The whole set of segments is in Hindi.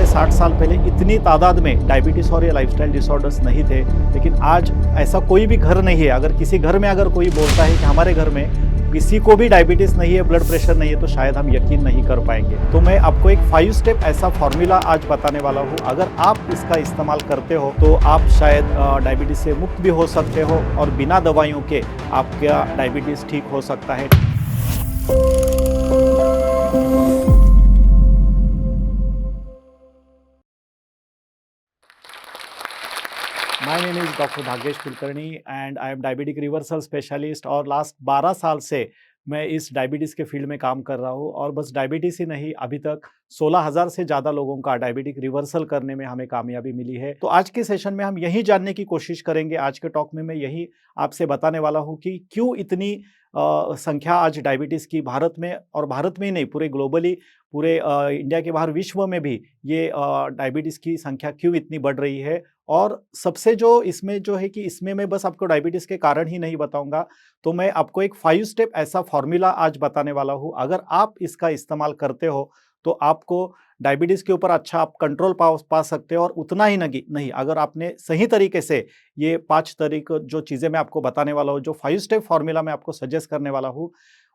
60 साल पहले इतनी तादाद में डायबिटीज़ और ये लाइफस्टाइल डिसऑर्डर्स नहीं थे, लेकिन आज ऐसा कोई भी घर नहीं है, अगर किसी घर में अगर कोई बोलता है कि हमारे घर में किसी को भी डायबिटीज़ नहीं है, ब्लड प्रेशर नहीं है, तो शायद हम यकीन नहीं कर पाएंगे। तो मैं आपको एक 5 स्टेप ऐसा फॉर्मूला आज बताने वाला हूँ। अगर आप इसका इस्तेमाल करते हो तो आप शायद डायबिटीज़ से मुक्त भी हो सकते हो और बिना दवाइयों के आपका डायबिटीज़ ठीक हो सकता है। My name is doctor Bhagyesh Kulkarni and I am diabetic reversal specialist और लास्ट 12 साल से मैं इस डायबिटीज़ के फील्ड में काम कर रहा हूँ और बस डायबिटीज़ ही नहीं, अभी तक 16,000 से ज़्यादा लोगों का डायबिटिक रिवर्सल करने में हमें कामयाबी मिली है। तो आज के सेशन में हम यही जानने की कोशिश करेंगे, आज के टॉक में मैं यही आपसे बताने वाला हूँ कि क्यों इतनी संख्या आज डायबिटीज़ की भारत में, और भारत में ही नहीं पूरे ग्लोबली, पूरे इंडिया के बाहर विश्व में भी ये डायबिटीज़ की संख्या क्यों इतनी बढ़ रही है। और सबसे जो इसमें जो है कि इसमें मैं बस आपको डायबिटीज़ के कारण ही नहीं बताऊंगा, तो मैं आपको एक 5 स्टेप ऐसा फॉर्मूला आज बताने वाला हूँ। अगर आप इसका इस्तेमाल करते हो तो आपको डायबिटीज़ के ऊपर अच्छा आप कंट्रोल पा सकते हो। और उतना ही नहीं, अगर आपने सही तरीके से ये 5 तरीके जो चीज़ें मैं आपको बताने वाला हूँ, जो 5 स्टेप फॉर्मूला मैं आपको सजेस्ट करने वाला हूँ,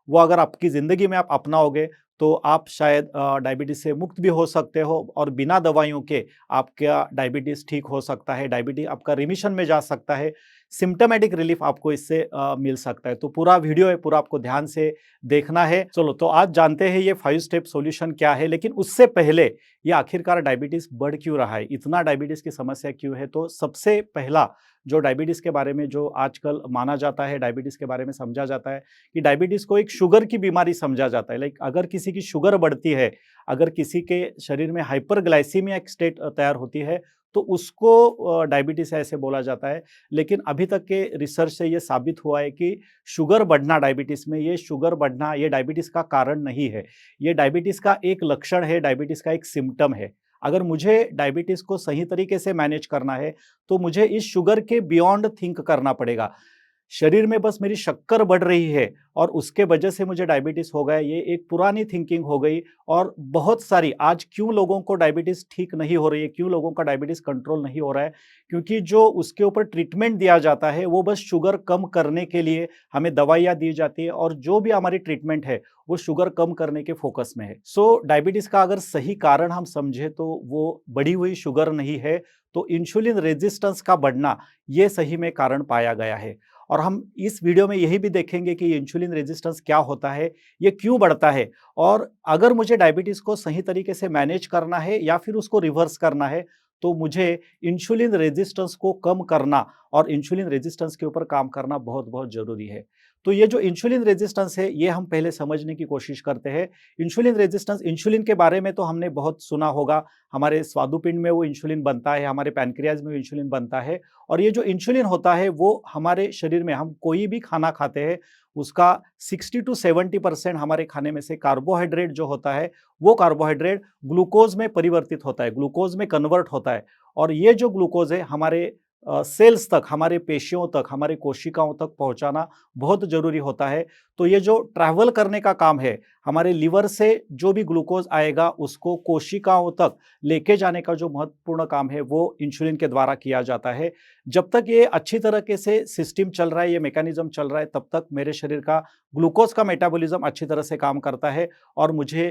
वो अगर आपकी ज़िंदगी में आप अपनाओगे तो आप शायद डायबिटीज़ से मुक्त भी हो सकते हो और बिना दवाइयों के आपका डायबिटीज़ ठीक हो सकता है, डायबिटीज़ आपका रिमिशन में जा सकता है, सिम्प्टोमेटिक रिलीफ आपको इससे मिल सकता है। तो पूरा वीडियो है, पूरा आपको ध्यान से देखना है। चलो तो आज जानते हैं ये 5 स्टेप सॉल्यूशन क्या है, लेकिन उससे पहले ये आखिरकार डायबिटीज़ बढ़ क्यों रहा है, इतना डायबिटीज़ की समस्या क्यों है। तो सबसे पहला जो डायबिटीज़ के बारे में जो आजकल माना जाता है, डायबिटीज़ के बारे में समझा जाता है कि डायबिटीज़ को एक शुगर की बीमारी समझा जाता है। लाइक अगर किसी की शुगर बढ़ती है, अगर किसी के शरीर में हाइपरग्लाइसीमिया एक स्टेट तैयार होती है, तो उसको डायबिटीज़ ऐसे बोला जाता है। लेकिन अभी तक के रिसर्च से ये साबित हुआ है कि शुगर बढ़ना डायबिटीज़ में, ये शुगर बढ़ना ये डायबिटीज़ का कारण नहीं है, ये डायबिटीज़ का एक लक्षण है, डायबिटीज़ का एक सिम्पटम है। अगर मुझे डायबिटीज़ को सही तरीके से मैनेज करना है तो मुझे इस शुगर के बियॉन्ड थिंक करना पड़ेगा। शरीर में बस मेरी शक्कर बढ़ रही है और उसके वजह से मुझे डायबिटीज़ हो गया, ये एक पुरानी थिंकिंग हो गई। और बहुत सारी आज क्यों लोगों को डायबिटीज़ ठीक नहीं हो रही है, क्यों लोगों का डायबिटीज़ कंट्रोल नहीं हो रहा है, क्योंकि जो उसके ऊपर ट्रीटमेंट दिया जाता है वो बस शुगर कम करने के लिए हमें दवाइयाँ दी जाती है, और जो भी हमारी ट्रीटमेंट है वो शुगर कम करने के फोकस में है। सो डायबिटीज़ का अगर सही कारण हम समझे तो वो बढ़ी हुई शुगर नहीं है, तो इंसुलिन रेजिस्टेंस का बढ़ना ये सही में कारण पाया गया है। और हम इस वीडियो में यही भी देखेंगे कि इंसुलिन रेजिस्टेंस क्या होता है, ये क्यों बढ़ता है, और अगर मुझे डायबिटीज़ को सही तरीके से मैनेज करना है या फिर उसको रिवर्स करना है, तो मुझे इंसुलिन रेजिस्टेंस को कम करना और इंसुलिन रेजिस्टेंस के ऊपर काम करना बहुत बहुत ज़रूरी है। तो ये जो इंसुलिन रेजिस्टेंस है, ये हम पहले समझने की कोशिश करते हैं। इंसुलिन रेजिस्टेंस, इंसुलिन के बारे में तो हमने बहुत सुना होगा, हमारे स्वादुपिंड में वो इंसुलिन बनता है, हमारे पैनक्रियाज में इंसुलिन बनता है। और ये जो इंसुलिन होता है वो हमारे शरीर में, हम कोई भी खाना खाते हैं उसका 60 टू 70% हमारे खाने में से कार्बोहाइड्रेट जो होता है, वो कार्बोहाइड्रेट ग्लूकोज में परिवर्तित होता है, ग्लूकोज में कन्वर्ट होता है। और ये जो ग्लूकोज है हमारे सेल्स तक, हमारे पेशियों तक, हमारे कोशिकाओं तक पहुंचाना बहुत जरूरी होता है। तो ये जो ट्रैवल करने का काम है, हमारे लिवर से जो भी ग्लूकोज आएगा उसको कोशिकाओं तक लेके जाने का जो महत्वपूर्ण काम है वो इंसुलिन के द्वारा किया जाता है। जब तक ये अच्छी तरीके से सिस्टम चल रहा है, ये मैकेनिज्म चल रहा है, तब तक मेरे शरीर का ग्लूकोज का मेटाबॉलिज्म अच्छी तरह से काम करता है और मुझे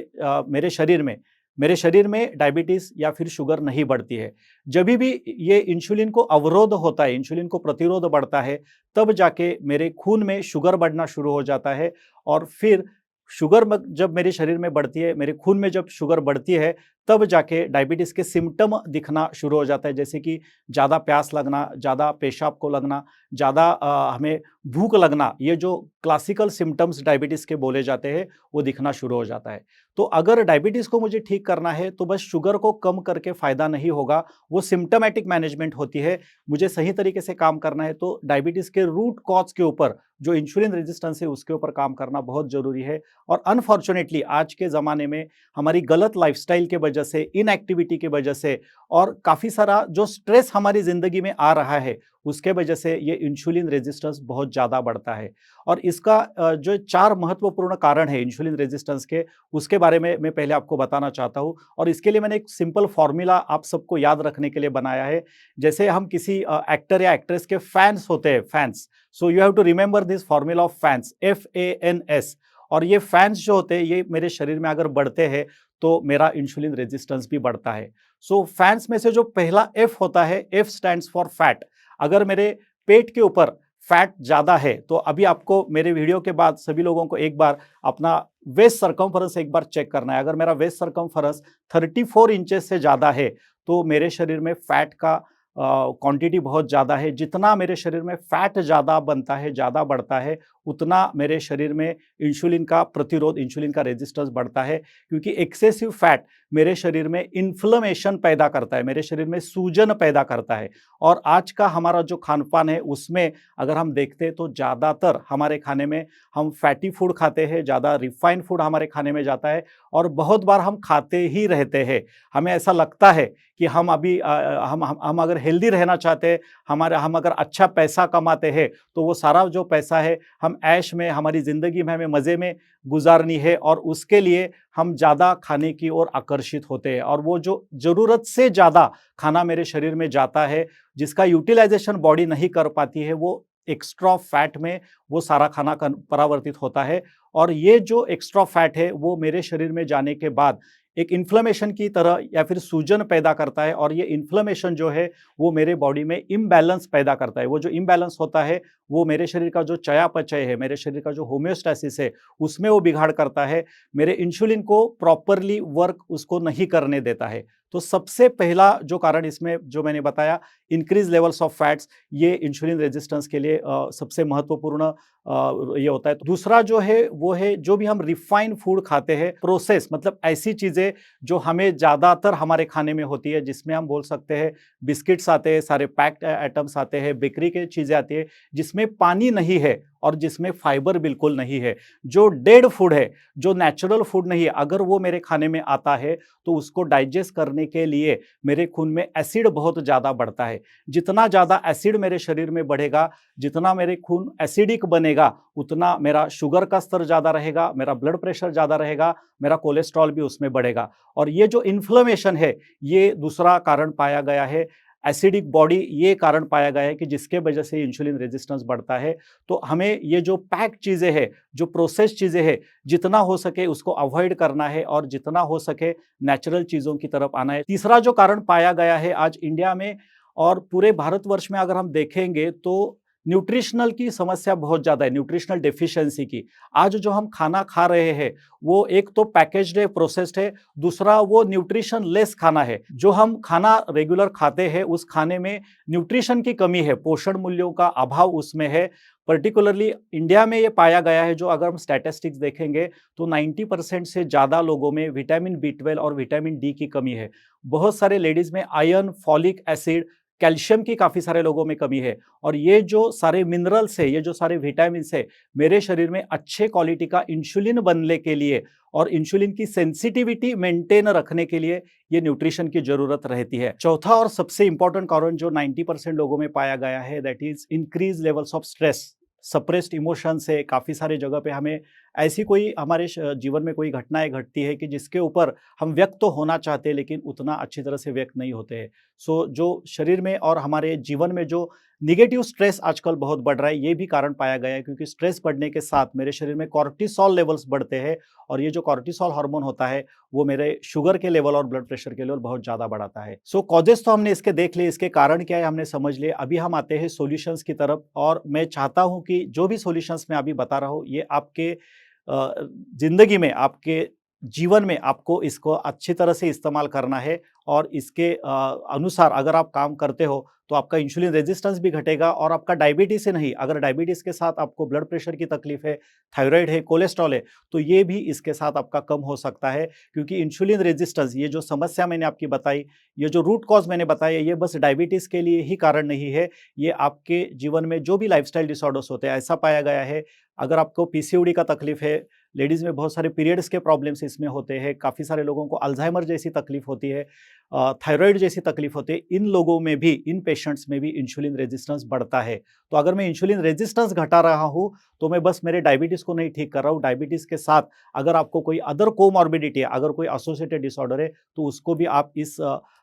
मेरे शरीर में डायबिटीज़ या फिर शुगर नहीं बढ़ती है। जब भी ये इंसुलिन को अवरोध होता है, इंसुलिन को प्रतिरोध बढ़ता है, तब जाके मेरे खून में शुगर बढ़ना शुरू हो जाता है। और फिर जब मेरे शरीर में बढ़ती है, मेरे खून में जब शुगर बढ़ती है, तब जाके डायबिटीज़ के सिम्पटम दिखना शुरू हो जाता है, जैसे कि ज़्यादा प्यास लगना, ज़्यादा पेशाब को लगना, ज़्यादा हमें भूख लगना। ये जो क्लासिकल सिम्पटम्स डायबिटीज़ के बोले जाते हैं वो दिखना शुरू हो जाता है। तो अगर डायबिटीज़ को मुझे ठीक करना है तो बस शुगर को कम करके फ़ायदा नहीं होगा, वो सिम्प्टोमेटिक मैनेजमेंट होती है। मुझे सही तरीके से काम करना है तो डायबिटीज़ के रूट कॉज के ऊपर, जो इंसुलिन रेजिस्टेंस है उसके ऊपर काम करना बहुत ज़रूरी है। और अनफॉर्चुनेटली आज के ज़माने में हमारी गलत लाइफस्टाइल के वजह से, इनएक्टिविटी की वजह से और काफ़ी सारा जो स्ट्रेस हमारी ज़िंदगी में आ रहा है, उसके वजह से ये इंसुलिन रेजिस्टेंस बहुत ज़्यादा बढ़ता है। और इसका जो 4 महत्वपूर्ण कारण है इंसुलिन रेजिस्टेंस के, उसके बारे में मैं पहले आपको बताना चाहता हूँ और इसके लिए मैंने एक सिंपल फ़ॉर्मूला आप सबको याद रखने के लिए बनाया है। जैसे हम किसी एक्टर या एक्ट्रेस के फैन्स होते हैं, fans, so you have to remember this formula of fans, FANS। और ये फैन्स जो होते हैं, ये मेरे शरीर में अगर बढ़ते हैं, तो मेरा इंसुलिन रेजिस्टेंस भी बढ़ता है। सो फैन्स में से जो पहला F होता है, F स्टैंड्स फॉर फैट। अगर मेरे पेट के ऊपर फैट ज़्यादा है, तो अभी आपको मेरे वीडियो के बाद सभी लोगों को एक बार अपना वेस्ट सर्कम्फरेंस एक बार चेक करना है। अगर मेरा वेस्ट सर्कम्फरेंस 34 इंचेस से ज़्यादा है, तो मेरे शरीर में फैट का क्वांटिटी बहुत ज़्यादा है। जितना मेरे शरीर में फैट ज़्यादा बनता है, ज़्यादा बढ़ता है, उतना मेरे शरीर में इंसुलिन का प्रतिरोध, इंसुलिन का रेजिस्टेंस बढ़ता है, क्योंकि एक्सेसिव फैट मेरे शरीर में इन्फ्लेमेशन पैदा करता है, मेरे शरीर में सूजन पैदा करता है। और आज का हमारा जो खान-पान है, उसमें अगर हम देखते हैं तो ज़्यादातर हमारे खाने में हम फैटी फूड खाते हैं, ज़्यादा रिफाइंड फूड हमारे खाने में जाता है और बहुत बार हम खाते ही रहते हैं। हमें ऐसा लगता है कि हम अभी हम अगर हेल्दी रहना चाहते हैं, हम अगर अच्छा पैसा कमाते हैं, तो वो सारा जो पैसा है हम ऐश में, हमारी ज़िंदगी में हमें मज़े में गुज़ारनी है और उसके लिए हम ज़्यादा खाने की ओर आकर्षित होते हैं। और वो जो ज़रूरत से ज़्यादा खाना मेरे शरीर में जाता है, जिसका यूटिलाइज़ेशन बॉडी नहीं कर पाती है, वो एक्स्ट्रा फैट में वो सारा खाना परावर्तित होता है। और ये जो एक्स्ट्रा फैट है, वो मेरे शरीर में जाने के बाद एक इन्फ्लेमेशन की तरह या फिर सूजन पैदा करता है और ये इन्फ्लेमेशन जो है, वो मेरे बॉडी में इम्बैलेंस पैदा करता है। वो जो इम्बैलेंस होता है, वो मेरे शरीर का जो चयापचय है, मेरे शरीर का जो होम्योस्टैसिस है, उसमें वो बिगाड़ करता है। मेरे इंसुलिन को प्रॉपरली वर्क उसको नहीं करने देता है। तो सबसे पहला जो कारण इसमें जो मैंने बताया, इंक्रीज लेवल्स ऑफ फैट्स, ये इंसुलिन रेजिस्टेंस के लिए सबसे महत्वपूर्ण ये होता है। दूसरा जो है, वो है जो भी हम रिफाइंड फूड खाते हैं, प्रोसेस मतलब ऐसी चीज़ें जो हमें ज़्यादातर हमारे खाने में होती है, जिसमें हम बोल सकते हैं बिस्किट्स आते हैं, सारे पैक्ड आइटम्स आते हैं, बेकरी की चीज़ें आती है, जिसमें पानी नहीं है और जिसमें फाइबर बिल्कुल नहीं है। जो डेड फूड है, जो नेचुरल फूड नहीं है, अगर वो मेरे खाने में आता है, तो उसको डाइजेस्ट करने के लिए मेरे खून में एसिड बहुत ज़्यादा बढ़ता है। जितना ज़्यादा एसिड मेरे शरीर में बढ़ेगा, जितना मेरे खून एसिडिक बनेगा, उतना मेरा शुगर का स्तर ज़्यादा रहेगा, मेरा ब्लड प्रेशर ज़्यादा रहेगा, मेरा कोलेस्ट्रॉल भी उसमें बढ़ेगा। और ये जो इन्फ्लेमेशन है, ये दूसरा कारण पाया गया है। एसिडिक बॉडी ये कारण पाया गया है कि जिसके वजह से इंसुलिन रेजिस्टेंस बढ़ता है। तो हमें ये जो पैक्ड चीज़ें हैं, जो प्रोसेस्ड चीज़ें हैं, जितना हो सके उसको अवॉइड करना है और जितना हो सके नेचुरल चीज़ों की तरफ आना है। तीसरा जो कारण पाया गया है आज इंडिया में और पूरे भारतवर्ष में, अगर हम देखेंगे तो न्यूट्रिशनल की समस्या बहुत ज़्यादा है, न्यूट्रिशनल डेफिशिएंसी की। आज जो हम खाना खा रहे हैं, वो एक तो पैकेज्ड है, प्रोसेस्ड है, दूसरा वो न्यूट्रिशन लेस खाना है। जो हम खाना रेगुलर खाते हैं, उस खाने में न्यूट्रिशन की कमी है, पोषण मूल्यों का अभाव उसमें है। पर्टिकुलरली इंडिया में ये पाया गया है, जो अगर हम स्टैटिस्टिक्स देखेंगे तो 90% से ज़्यादा लोगों में विटामिन B12 और विटामिन डी की कमी है। बहुत सारे लेडीज़ में आयरन, फॉलिक एसिड, कैल्शियम की काफ़ी सारे लोगों में कमी है। और ये जो सारे मिनरल्स है, ये जो सारे विटामिन्स है, मेरे शरीर में अच्छे क्वालिटी का इंसुलिन बनने के लिए और इंसुलिन की सेंसिटिविटी मेंटेन रखने के लिए ये न्यूट्रिशन की जरूरत रहती है। चौथा और सबसे इंपॉर्टेंट कारण जो 90% लोगों में पाया गया है, that is increase levels of stress. Suppressed emotion से काफ़ी सारे जगह पे हमें ऐसी कोई हमारे जीवन में कोई घटनाएं घटती है कि जिसके ऊपर हम व्यक्त तो होना चाहते हैं, लेकिन उतना अच्छी तरह से व्यक्त नहीं होते हैं। सो जो शरीर में और हमारे जीवन में जो निगेटिव स्ट्रेस आजकल बहुत बढ़ रहा है, ये भी कारण पाया गया है, क्योंकि स्ट्रेस बढ़ने के साथ मेरे शरीर में कॉर्टिसोल लेवल्स बढ़ते हैं और ये जो कॉर्टिसोल हार्मोन होता है, वो मेरे शुगर के लेवल और ब्लड प्रेशर के लेवल बहुत ज़्यादा बढ़ाता है। सो कॉजेस तो हमने इसके देख लिए, इसके कारण क्या है हमने समझ लिए। अभी हम आते हैं सॉल्यूशंस की तरफ और मैं चाहता हूँ कि जो भी सॉल्यूशंस मैं अभी बता रहा हूँ, ये आपके ज़िंदगी में, आपके जीवन में आपको इसको अच्छी तरह से इस्तेमाल करना है और इसके अनुसार अगर आप काम करते हो, तो आपका इंसुलिन रेजिस्टेंस भी घटेगा और आपका डायबिटीज़ से नहीं, अगर डायबिटीज़ के साथ आपको ब्लड प्रेशर की तकलीफ है, थायराइड है, कोलेस्ट्रॉल है, तो ये भी इसके साथ आपका कम हो सकता है। क्योंकि इंसुलिन रेजिस्टेंस, ये जो समस्या मैंने आपकी बताई, ये जो रूट कॉज़ मैंने बताया, ये बस डायबिटीज़ के लिए ही कारण नहीं है। ये आपके जीवन में जो भी लाइफ़स्टाइल डिसऑर्डर्स होते हैं, ऐसा पाया गया है। अगर आपको पीसीओडी का तकलीफ है, लेडीज़ में बहुत सारे पीरियड्स के प्रॉब्लम्स इसमें होते हैं, काफ़ी सारे लोगों को अल्ज़ाइमर जैसी तकलीफ होती है, थायराइड जैसी तकलीफ होती है। इन लोगों में भी, इन पेशेंट्स में भी इंसुलिन रेजिस्टेंस बढ़ता है। तो अगर मैं इंसुलिन रेजिस्टेंस घटा रहा हूँ, तो मैं बस मेरे डायबिटीज़ को नहीं ठीक कर रहा हूँ, डायबिटीज़ के साथ अगर आपको कोई अदर कोमॉर्बिडिटी है, अगर कोई एसोसिएटेड डिसऑर्डर है, तो उसको भी आप इस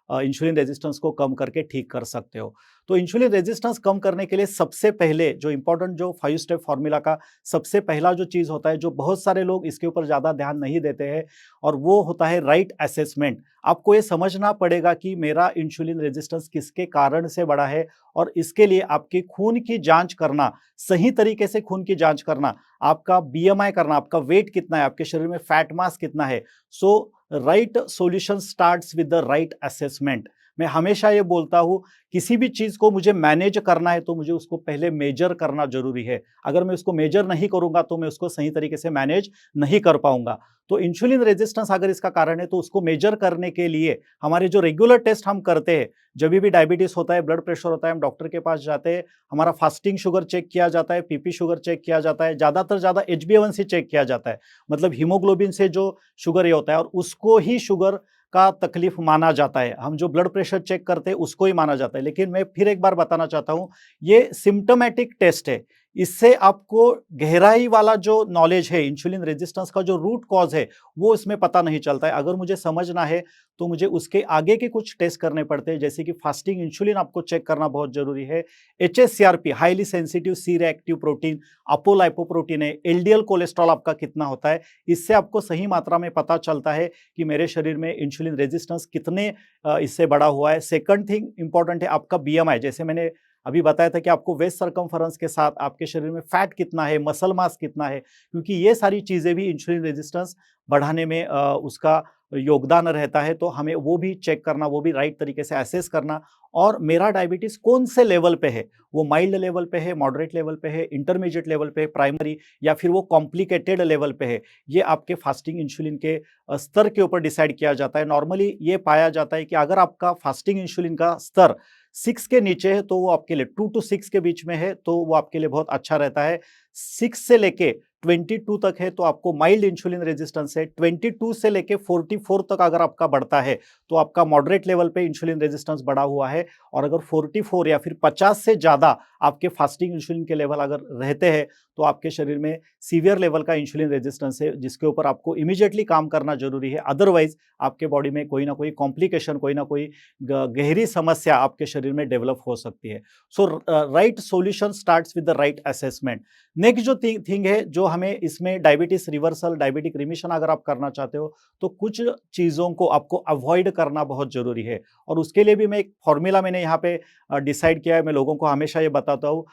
इंसुलिन रेजिस्टेंस को कम करके ठीक कर सकते हो। तो इंसुलिन रेजिस्टेंस कम करने के लिए सबसे पहले जो इम्पोर्टेंट, जो 5 स्टेप फॉर्मूला का सबसे पहला जो चीज़ होता है, जो बहुत सारे लोग इसके ऊपर ज़्यादा ध्यान नहीं देते हैं, और वो होता है राइट असेसमेंट। आपको ये समझना पड़ेगा कि मेरा इंसुलिन रेजिस्टेंस किसके कारण से बढ़ा है, और इसके लिए आपके खून की जांच करना, सही तरीके से खून की जांच करना, आपका बीएमआई करना, आपका वेट कितना है, आपके शरीर में फैट मास कितना है। So right solution starts with the right assessment. मैं हमेशा ये बोलता हूँ, किसी भी चीज़ को मुझे मैनेज करना है तो मुझे उसको पहले मेजर करना ज़रूरी है। अगर मैं उसको मेजर नहीं करूँगा तो मैं उसको सही तरीके से मैनेज नहीं कर पाऊँगा। तो इंसुलिन रेजिस्टेंस अगर इसका कारण है, तो उसको मेजर करने के लिए हमारे जो रेगुलर टेस्ट हम करते हैं, जब भी डायबिटीज़ होता है, ब्लड प्रेशर होता है, हम डॉक्टर के पास जाते हैं, हमारा फास्टिंग शुगर चेक किया जाता है, पीपी शुगर चेक किया जाता है, ज़्यादा HbA1c चेक किया जाता है, मतलब हीमोग्लोबिन से जो शुगर ये होता है, और उसको ही शुगर का तकलीफ माना जाता है। हम जो ब्लड प्रेशर चेक करते हैं उसको ही माना जाता है। लेकिन मैं फिर एक बार बताना चाहता हूँ, ये सिम्प्टोमेटिक टेस्ट है। इससे आपको गहराई वाला जो नॉलेज है, इंसुलिन रेजिस्टेंस का जो रूट कॉज है, वो इसमें पता नहीं चलता है। अगर मुझे समझना है तो मुझे उसके आगे के कुछ टेस्ट करने पड़ते हैं, जैसे कि फास्टिंग इंसुलिन आपको चेक करना बहुत जरूरी है, HSCRP highly sensitive C reactive protein, apolipoprotein है, LDL कोलेस्ट्रॉल आपका कितना होता है। इससे आपको सही मात्रा में पता चलता है कि मेरे शरीर में इंसुलिन रेजिस्टेंस कितने इससे बढ़ा हुआ है। सेकंड थिंग इंपॉर्टेंट है आपका BMI। जैसे मैंने अभी बताया था कि आपको वेस्ट सर्कमफरेंस के साथ आपके शरीर में फैट कितना है, मसल मास कितना है, क्योंकि ये सारी चीज़ें भी इंसुलिन रेजिस्टेंस बढ़ाने में उसका योगदान रहता है। तो हमें वो भी चेक करना, वो भी राइट तरीके से असेस करना, और मेरा डायबिटीज़ कौन से लेवल पे है, वो माइल्ड लेवल पे है, मॉडरेट लेवल पे है, इंटरमीडिएट लेवल पे है, प्राइमरी, या फिर वो कॉम्प्लिकेटेड लेवल पे है। ये आपके फास्टिंग इंसुलिन के स्तर के ऊपर डिसाइड किया जाता है। नॉर्मली ये पाया जाता है कि अगर आपका फास्टिंग इंसुलिन का स्तर 6 के नीचे है, तो वो आपके लिए 2 to 6 के बीच में है, तो वो आपके लिए बहुत अच्छा रहता है। 6 से लेके 22 तक है तो आपको माइल्ड इंसुलिन रेजिस्टेंस है। 22 से लेके 44 तक अगर आपका बढ़ता है, तो आपका मॉडरेट लेवल पे इंसुलिन रेजिस्टेंस बढ़ा हुआ है। और अगर 44 या फिर 50 से ज़्यादा आपके फास्टिंग इंसुलिन के लेवल अगर रहते हैं, तो आपके शरीर में सीवियर लेवल का इंसुलिन रेजिस्टेंस है, जिसके ऊपर आपको इमीडिएटली काम करना जरूरी है। अदरवाइज आपके बॉडी में कोई ना कोई कॉम्प्लिकेशन, कोई ना कोई गहरी समस्या आपके शरीर में डेवलप हो सकती है। So right solution starts with the right assessment. Next जो थिंग है, जो हमें इसमें डायबिटीज रिवर्सल, डायबिटिक रिमिशन अगर आप करना चाहते हो, तो कुछ चीज़ों को आपको अवॉइड करना बहुत जरूरी है। और उसके लिए भी मैं एक फॉर्मूला मैंने यहाँ पे डिसाइड किया है। मैं लोगों को हमेशा ये बताता हूँ,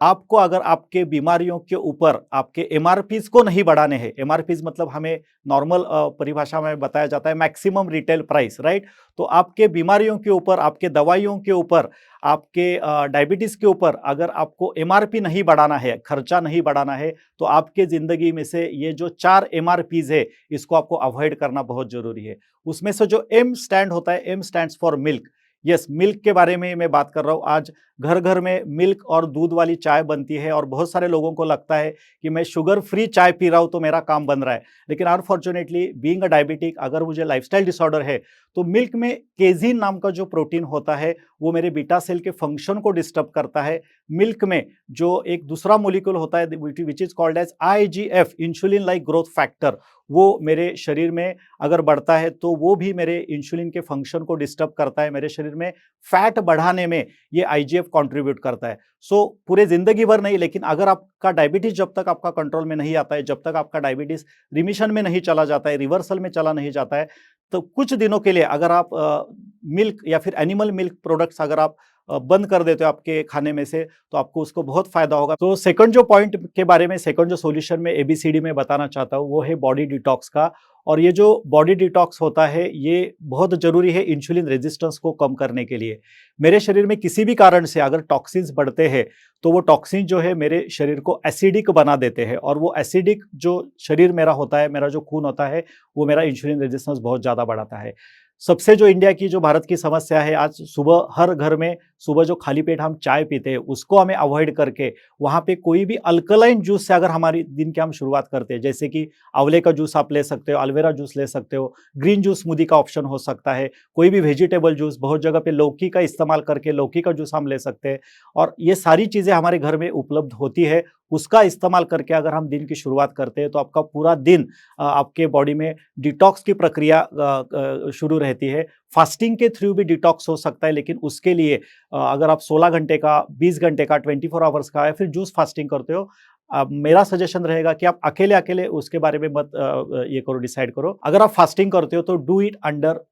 आपको अगर आपके बीमारियों के ऊपर आपके एमआरपीज को नहीं बढ़ाने हैं, एमआरपीज मतलब हमें नॉर्मल परिभाषा में बताया जाता है मैक्सिमम रिटेल प्राइस, राइट। तो आपके बीमारियों के ऊपर, आपके दवाइयों के ऊपर, आपके डायबिटीज के ऊपर अगर आपको एमआरपी नहीं बढ़ाना है, खर्चा नहीं बढ़ाना है, तो आपके जिंदगी में से ये जो 4 एमआरपीज है, इसको आपको अवॉइड करना बहुत जरूरी है। उसमें से जो एम स्टैंड होता है, M stands for milk. Yes, milk के बारे में मैं बात कर रहा हूँ। आज घर घर में मिल्क और दूध वाली चाय बनती है, और बहुत सारे लोगों को लगता है कि मैं शुगर फ्री चाय पी रहा हूँ तो मेरा काम बन रहा है। लेकिन अनफॉर्चुनेटली बीइंग अ डायबिटिक, अगर मुझे लाइफस्टाइल डिसऑर्डर है, तो मिल्क में केजीन नाम का जो प्रोटीन होता है, वो मेरे बीटा सेल के फंक्शन को डिस्टर्ब करता है। मिल्क में जो एक दूसरा मोलिक्यूल होता है which is called as IGF, insulin like growth factor, वो मेरे शरीर में अगर बढ़ता है तो वो भी मेरे इंसुलिन के फंक्शन को डिस्टर्ब करता है। मेरे शरीर में फैट बढ़ाने में ये IGF कंट्रीब्यूट करता है। सो पूरे जिंदगी भर नहीं, लेकिन अगर आपका डायबिटीज जब तक आपका कंट्रोल में नहीं आता है, जब तक आपका डायबिटीज रिमिशन में नहीं चला जाता है, रिवर्सल में चला नहीं जाता है, तो कुछ दिनों के लिए अगर आप मिल्क या फिर एनिमल मिल्क प्रोडक्ट्स अगर आप बंद कर देते हो आपके खाने में से, तो आपको उसको बहुत फायदा होगा। तो सेकंड जो पॉइंट के बारे में, सेकंड जो सॉल्यूशन में ABCD में बताना चाहता हूँ, वो है बॉडी डिटॉक्स का। और ये जो बॉडी डिटॉक्स होता है, ये बहुत जरूरी है इंसुलिन रेजिस्टेंस को कम करने के लिए। मेरे शरीर में किसी भी कारण से अगर टॉक्सिन्स बढ़ते हैं, तो वो टॉक्सिन जो है मेरे शरीर को एसिडिक बना देते हैं, और वो एसिडिक जो शरीर मेरा होता है, मेरा जो खून होता है, वो मेरा इंसुलिन रेजिस्टेंस बहुत ज़्यादा बढ़ाता है। सबसे जो इंडिया की जो भारत की समस्या है, आज सुबह हर घर में सुबह जो खाली पेट हम चाय पीते हैं उसको हमें अवॉइड करके वहाँ पे कोई भी अल्कलाइन जूस से अगर हमारी दिन की हम शुरुआत करते हैं, जैसे कि आंवले का जूस आप ले सकते हो, एलोवेरा जूस ले सकते हो, ग्रीन जूस स्मूदी का ऑप्शन हो सकता है, कोई भी वेजिटेबल जूस, बहुत जगह पे लौकी का इस्तेमाल करके लौकी का जूस हम ले सकते हैं। और ये सारी चीज़ें हमारे घर में उपलब्ध होती है, उसका इस्तेमाल करके अगर हम दिन की शुरुआत करते हैं तो आपका पूरा दिन आपके बॉडी में डिटॉक्स की प्रक्रिया शुरू रहती है। फास्टिंग के थ्रू भी डिटॉक्स हो सकता है, लेकिन उसके लिए अगर आप 16 घंटे का, 20 घंटे का, 24 आवर्स का या फिर जूस फास्टिंग करते हो, मेरा सजेशन रहेगा कि आप अकेले-अकेले उसके बारे में मत ये करो, डिसाइड करो। अगर आप फास्टिंग करते हो तो do it under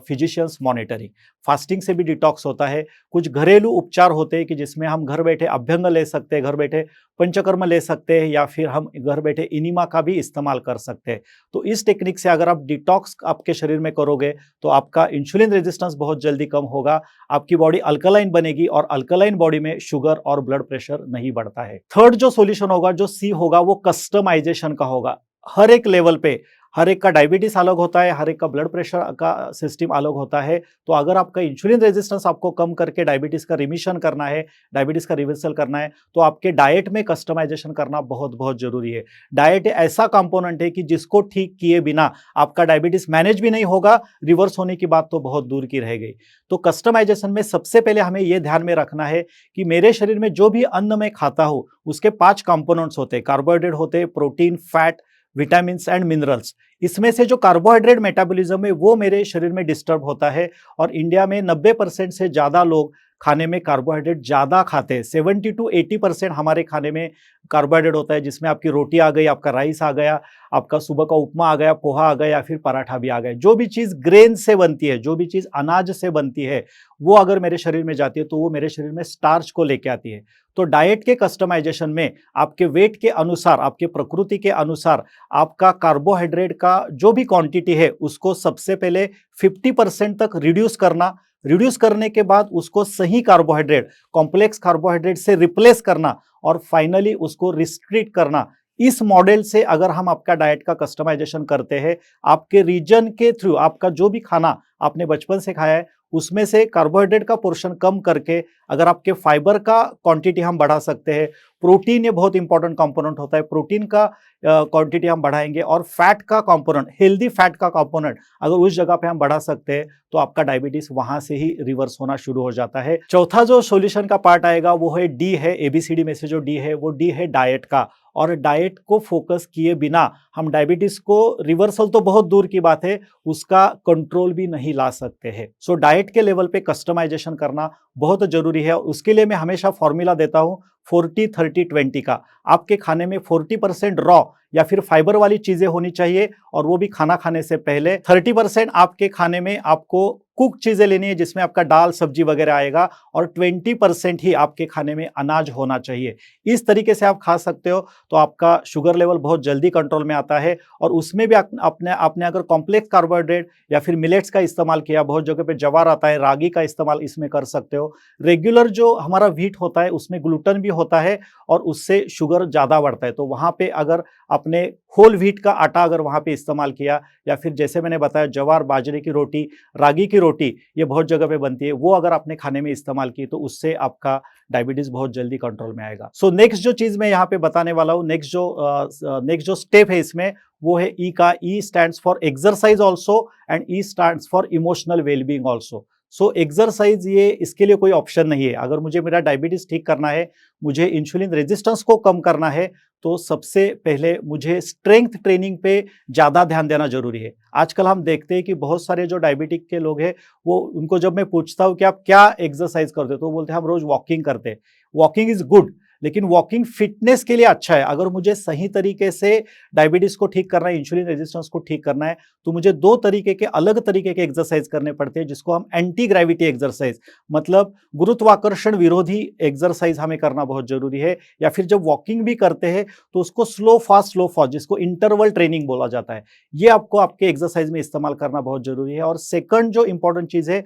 physicians monitoring. Fasting से भी डिटॉक्स होता है। कुछ घरेलू उपचार होते हैं कि जिसमें हम घर बैठे अभ्यंग ले सकते हैं, घर बैठे पंचकर्म ले सकते हैं, या फिर हम घर बैठे इनिमा का भी इस्तेमाल कर सकते हैं। तो इस टेक्निक से अगर आप डिटॉक्स आपके शरीर में करोगे तो आपका इंसुलिन रेजिस्टेंस बहुत जल्दी कम होगा, आपकी बॉडी अल्कलाइन बनेगी और अल्कलाइन बॉडी में शुगर और ब्लड प्रेशर नहीं बढ़ता है। थर्ड जो सॉल्यूशन होगा, जो सी होगा, वो कस्टमाइजेशन का होगा। हर एक लेवल पे हर एक का डायबिटीज अलग होता है, हर एक का ब्लड प्रेशर का सिस्टम अलग होता है। तो अगर आपका इंसुलिन रेजिस्टेंस आपको कम करके डायबिटीज का रिमिशन करना है, डायबिटीज का रिवर्सल करना है, तो आपके डाइट में कस्टमाइजेशन करना बहुत बहुत जरूरी है। डाइट ऐसा कंपोनेंट है कि जिसको ठीक किए बिना आपका डायबिटीज मैनेज भी नहीं होगा, रिवर्स होने की बात तो बहुत दूर की रह गई। तो कस्टमाइजेशन में सबसे पहले हमें यह ध्यान में रखना है कि मेरे शरीर में जो भी अन्न मैं खाता हूं उसके 5 कंपोनेंट्स होते हैं। कार्बोहाइड्रेट होते हैं, protein, fat, vitamins and minerals. इसमें से जो कार्बोहाइड्रेट मेटाबॉलिज्म है वो मेरे शरीर में डिस्टर्ब होता है, और इंडिया में 90% से ज्यादा लोग खाने में कार्बोहाइड्रेट ज्यादा खाते हैं। 70 to 80% हमारे खाने में कार्बोहाइड्रेट होता है, जिसमें आपकी रोटी आ गई, आपका राइस आ गया, आपका सुबह का उपमा आ गया, पोहा आ गया, या फिर पराठा भी आ गया। जो भी चीज ग्रेन से बनती है, जो भी चीज अनाज से बनती है, वो अगर मेरे शरीर में जाती है तो वो मेरे शरीर में स्टार्च को लेके आती है। तो डाइट के कस्टमाइजेशन में आपके वेट के अनुसार, आपके प्रकृति के अनुसार आपका कार्बोहाइड्रेट का जो भी क्वांटिटी है उसको सबसे पहले 50% तक रिड्यूस करना। रिड्यूस करने के बाद उसको सही कार्बोहाइड्रेट, कॉम्प्लेक्स कार्बोहाइड्रेट से रिप्लेस करना, और फाइनली उसको रिस्ट्रिक्ट करना। इस मॉडल से अगर हम आपका डाइट का कस्टमाइजेशन करते हैं, आपके रीजन के थ्रू आपका जो भी खाना आपने बचपन से खाया है उसमें से कार्बोहाइड्रेट का पोर्शन कम करके अगर आपके फाइबर का क्वांटिटी हम बढ़ा सकते हैं, प्रोटीन ये बहुत इंपॉर्टेंट कंपोनेंट होता है, प्रोटीन का क्वांटिटी हम बढ़ाएंगे, और फैट का कंपोनेंट, हेल्दी फैट का कंपोनेंट अगर उस जगह पे हम बढ़ा सकते हैं तो आपका डायबिटीज वहां से ही रिवर्स होना शुरू हो जाता है। चौथा जो सॉल्यूशन का पार्ट आएगा वो है डी है, एबीसीडी में से जो डी है वो डी है डाइट का। और डाइट को फोकस किए बिना हम डायबिटीज को रिवर्सल तो बहुत दूर की बात है, उसका कंट्रोल भी नहीं ला सकते हैं। सो डाइट के लेवल पे कस्टमाइजेशन करना बहुत जरूरी है। उसके लिए मैं हमेशा फॉर्मूला देता हूं 40-30-20 का। आपके खाने में 40% रॉ या फिर फाइबर वाली चीजें होनी चाहिए, और वो भी खाना खाने से पहले। 30% आपके खाने में आपको कुक चीजें लेनी है, जिसमें आपका दाल सब्जी वगैरह आएगा, और 20% ही आपके खाने में अनाज होना चाहिए। इस तरीके से आप खा सकते हो तो आपका शुगर लेवल बहुत जल्दी कंट्रोल में आता है। और उसमें भी आपने अगर कॉम्प्लेक्स कार्बोहाइड्रेट या फिर मिलेट्स का इस्तेमाल किया, बहुत जगह पे ज्वार आता है, रागी का इस्तेमाल इसमें कर सकते हो। रेगुलर जो हमारा व्हीट होता है उसमें ग्लूटन भी होता है और उससे शुगर ज्यादा बढ़ता है। तो वहां पे अगर आपने होल व्हीट का आटा अगर वहां पे इस्तेमाल किया, या फिर जैसे मैंने बताया ज्वार, बाजरे की रोटी, रागी की रोटी, ये बहुत जगह पे बनती है, वो अगर आपने खाने में इस्तेमाल की तो उससे आपका डायबिटीज बहुत जल्दी कंट्रोल में आएगा। सो नेक्स्ट जो चीज मैं यहाँ पे बताने वाला हूँ, नेक्स्ट जो स्टेप है इसमें, वो है ई का। ई stands for exercise also and E stands for emotional wellbeing also. So exercise, ये इसके लिए कोई ऑप्शन नहीं है। अगर मुझे मेरा डायबिटीज ठीक करना है, मुझे इंसुलिन रेजिस्टेंस को कम करना है, तो सबसे पहले मुझे स्ट्रेंथ ट्रेनिंग पे ज्यादा ध्यान देना जरूरी है। आजकल हम देखते हैं कि बहुत सारे जो डायबिटिक के लोग हैं, वो उनको जब मैं पूछता हूं कि आप क्या एक्सरसाइज करते हो, तो वो बोलते हैं हम रोज वॉकिंग करते हैं। वॉकिंग इज गुड, लेकिन वॉकिंग फिटनेस के लिए अच्छा है। अगर मुझे सही तरीके से डायबिटीज को ठीक करना है, इंसुलिन रेजिस्टेंस को ठीक करना है, तो मुझे दो तरीके के, अलग तरीके के एक्सरसाइज करने पड़ते हैं, जिसको हम एंटी ग्रेविटी एक्सरसाइज, मतलब गुरुत्वाकर्षण विरोधी एक्सरसाइज हमें करना बहुत जरूरी है। या फिर जब वॉकिंग भी करते हैं तो उसको स्लो फास्ट, जिसको इंटरवल ट्रेनिंग बोला जाता है, ये आपको आपके एक्सरसाइज में इस्तेमाल करना बहुत जरूरी है। और सेकंड जो इंपॉर्टेंट चीज है,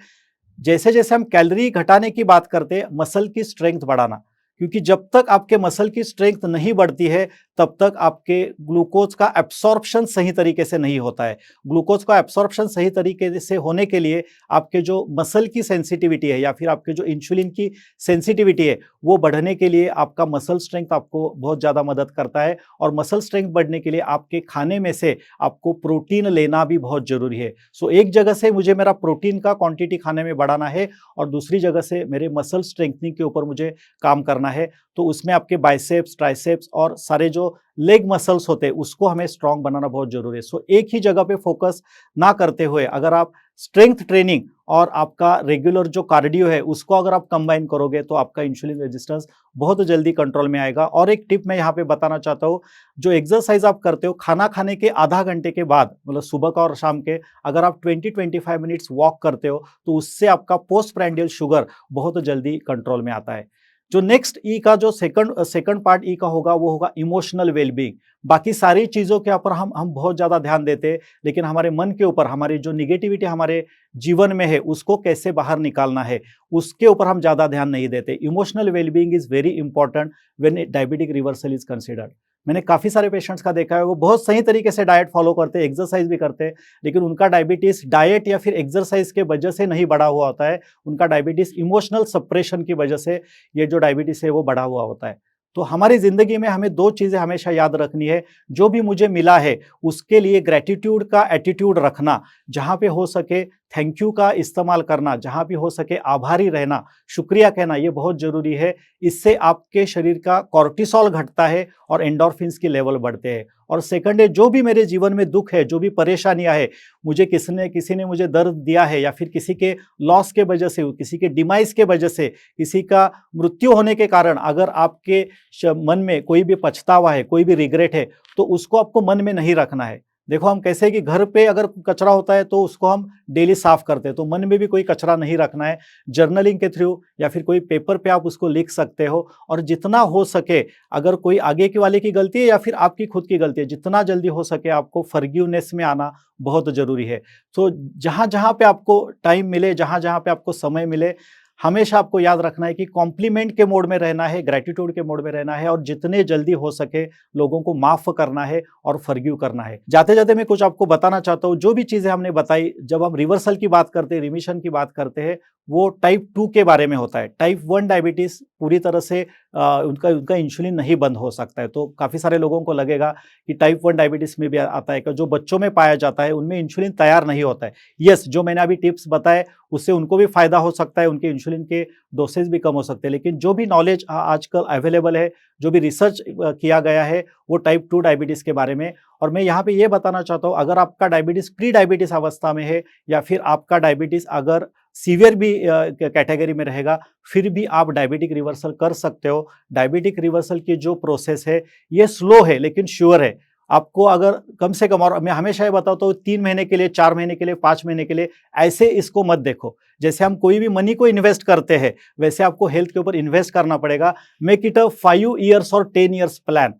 जैसे जैसे हम कैलोरी घटाने की बात करते हैं, मसल की स्ट्रेंथ बढ़ाना। क्योंकि जब तक आपके मसल की स्ट्रेंथ नहीं बढ़ती है तब तक आपके ग्लूकोज का एब्सॉर्प्शन सही तरीके से नहीं होता है। ग्लूकोज का एब्सॉर्प्शन सही तरीके से होने के लिए आपके जो मसल की सेंसिटिविटी है या फिर आपके जो इंसुलिन की सेंसिटिविटी है वो बढ़ने के लिए आपका मसल स्ट्रेंथ आपको बहुत ज़्यादा मदद करता है। और मसल स्ट्रेंथ बढ़ने के लिए आपके खाने में से आपको प्रोटीन लेना भी बहुत ज़रूरी है। सो एक जगह से मुझे मेरा प्रोटीन का क्वांटिटी खाने में बढ़ाना है और दूसरी जगह से मेरे मसल स्ट्रेंथनिंग के ऊपर मुझे काम करना है। तो उसमें आपके बाइसेप्स, ट्राइसेप्स और सारे जो लेग मसल्स होते हैं उसको हमें स्ट्रांग बनाना बहुत जरूरी है। सो एक ही जगह पे फोकस ना करते हुए अगर आप स्ट्रेंथ ट्रेनिंग और आपका रेगुलर जो कार्डियो है उसको अगर आप कंबाइन करोगे तो आपका इंसुलिन रेजिस्टेंस बहुत जल्दी कंट्रोल में आएगा। और एक टिप मैं यहाँ पे बताना चाहता हूँ, जो एक्सरसाइज आप करते हो खाना खाने के आधा घंटे के बाद, मतलब सुबह का और शाम के, अगर आप 20-25 मिनट्स वॉक करते हो तो उससे आपका पोस्ट प्रैंडियल शुगर बहुत जल्दी कंट्रोल में आता है। जो नेक्स्ट ई का जो सेकंड पार्ट ई का होगा वो होगा इमोशनल वेलबींग। बाकी सारी चीज़ों के ऊपर हम बहुत ज़्यादा ध्यान देते हैं, लेकिन हमारे मन के ऊपर हमारी जो निगेटिविटी हमारे जीवन में है उसको कैसे बाहर निकालना है उसके ऊपर हम ज़्यादा ध्यान नहीं देते। Emotional wellbeing is very important when diabetic reversal is considered. मैंने काफ़ी सारे पेशेंट्स का देखा है, वो बहुत सही तरीके से डाइट फॉलो करते हैं, एक्सरसाइज भी करते हैं, लेकिन उनका डायबिटीज़ डाइट या फिर एक्सरसाइज के वजह से नहीं बढ़ा हुआ होता है। उनका डायबिटीज़ इमोशनल सप्रेशन की वजह से ये जो डायबिटीज़ है वो बढ़ा हुआ होता है। तो हमारी ज़िंदगी में हमें दो चीज़ें हमेशा याद रखनी है। जो भी मुझे मिला है उसके लिए ग्रेटिट्यूड का एटीट्यूड रखना, जहाँ पे हो सके थैंक यू का इस्तेमाल करना, जहाँ भी हो सके आभारी रहना, शुक्रिया कहना, ये बहुत ज़रूरी है। इससे आपके शरीर का कॉर्टिसोल घटता है और एंडोर्फिन्स की लेवल बढ़ते हैं। और सेकंड है, जो भी मेरे जीवन में दुख है, जो भी परेशानियां है, मुझे किसी ने मुझे दर्द दिया है या फिर किसी के लॉस के वजह से, किसी के डिमाइस के वजह से, किसी का मृत्यु होने के कारण अगर आपके मन में कोई भी पछतावा है, कोई भी रिग्रेट है, तो उसको आपको मन में नहीं रखना है। देखो हम कैसे कि घर पे अगर कचरा होता है तो उसको हम डेली साफ करते हैं, तो मन में भी कोई कचरा नहीं रखना है। जर्नलिंग के थ्रू या फिर कोई पेपर पे आप उसको लिख सकते हो। और जितना हो सके, अगर कोई आगे के वाले की गलती है या फिर आपकी खुद की गलती है, जितना जल्दी हो सके आपको फॉरगिवनेस में आना बहुत जरूरी है। तो जहाँ जहाँ पे आपको टाइम मिले, जहाँ जहाँ पे आपको समय मिले, हमेशा आपको याद रखना है कि कॉम्प्लीमेंट के मोड में रहना है, ग्रेटिट्यूड के मोड में रहना है और जितने जल्दी हो सके लोगों को माफ करना है और फॉरगिव करना है। जाते जाते मैं कुछ आपको बताना चाहता हूँ। जो भी चीजें हमने बताई, जब हम रिवर्सल की बात करते हैं, रिमिशन की बात करते हैं, वो टाइप 2 के बारे में होता है। टाइप 1 डायबिटीज पूरी तरह से उनका इंसुलिन नहीं बंद हो सकता है। तो काफी सारे लोगों को लगेगा कि टाइप 1 डायबिटीज में भी आता है कि जो बच्चों में पाया जाता है उनमें इंसुलिन तैयार नहीं होता है। यस, जो मैंने अभी टिप्स बताए उससे उनको भी फायदा हो सकता है, उनके इंसुलिन के डोसेज भी कम हो सकते हैं। लेकिन जो भी नॉलेज आजकल अवेलेबल है, जो भी रिसर्च किया गया है, वो टाइप 2 डायबिटीज के बारे में। और मैं यहाँ पे ये बताना चाहता हूँ, अगर आपका डायबिटीज प्री डायबिटीज अवस्था में है या फिर आपका डायबिटीज अगर सीवियर भी कैटेगरी में रहेगा, फिर भी आप डायबिटिक रिवर्सल कर सकते हो। डायबिटिक रिवर्सल की जो प्रोसेस है ये स्लो है लेकिन श्योर है। आपको अगर कम से कम, और मैं हमेशा ये बताता हूँ, 3 महीने के लिए, 4 महीने के लिए, 5 महीने के लिए ऐसे इसको मत देखो। जैसे हम कोई भी मनी को इन्वेस्ट करते हैं वैसे आपको हेल्थ के ऊपर इन्वेस्ट करना पड़ेगा। मेक इट अ 5 ईयर्स और 10 ईयर्स प्लान।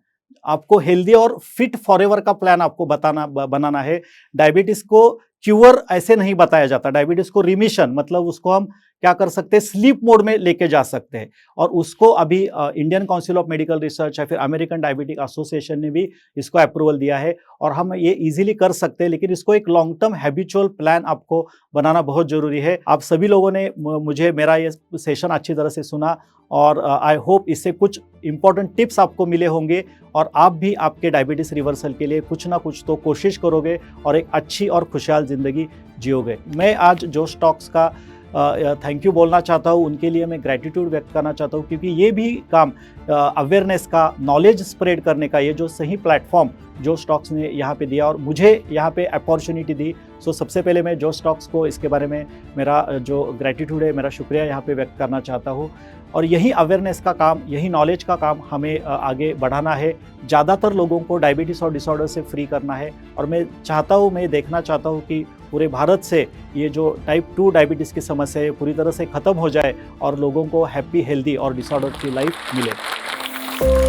आपको हेल्दी और फिट फॉरएवर का प्लान आपको बनाना है। डायबिटीज को क्यूअर ऐसे नहीं बताया जाता, डायबिटीज को रिमिशन, मतलब उसको हम क्या कर सकते हैं, स्लीप मोड में लेके जा सकते हैं। और उसको अभी Indian council of medical research या फिर अमेरिकन डायबिटिक एसोसिएशन ने भी इसको अप्रूवल दिया है और हम ये इजीली कर सकते हैं। लेकिन इसको एक लॉन्ग टर्म हैबिचुअल प्लान आपको बनाना बहुत जरूरी है। आप सभी लोगों ने मुझे मेरा ये सेशन अच्छी तरह से सुना और आई होप इससे कुछ इंपॉर्टेंट टिप्स आपको मिले होंगे और आप भी आपके डायबिटीज रिवर्सल के लिए कुछ ना कुछ तो कोशिश करोगे और एक अच्छी और खुशहाल जिंदगी जियोगे। मैं आज जोश टॉक्स का थैंक यू बोलना चाहता हूँ, उनके लिए मैं ग्रेटिट्यूड व्यक्त करना चाहता हूँ, क्योंकि ये भी काम अवेयरनेस का, नॉलेज स्प्रेड करने का, ये जो सही प्लेटफॉर्म जोश टॉक्स ने यहाँ पे दिया और मुझे यहाँ पे अपॉर्चुनिटी दी। सो सबसे पहले मैं जोश टॉक्स को इसके बारे में मेरा जो ग्रेटिट्यूड है, मेरा शुक्रिया यहाँ पे व्यक्त करना चाहता हूँ। और यही अवेयरनेस का काम, यही नॉलेज का काम हमें आगे बढ़ाना है। ज़्यादातर लोगों को डायबिटीज़ और डिसऑर्डर से फ्री करना है और मैं देखना चाहता हूँ कि पूरे भारत से ये जो टाइप 2 डायबिटीज़ की समस्या है पूरी तरह से ख़त्म हो जाए और लोगों को हैप्पी, हेल्दी और डिसऑर्डर फ्री लाइफ मिले।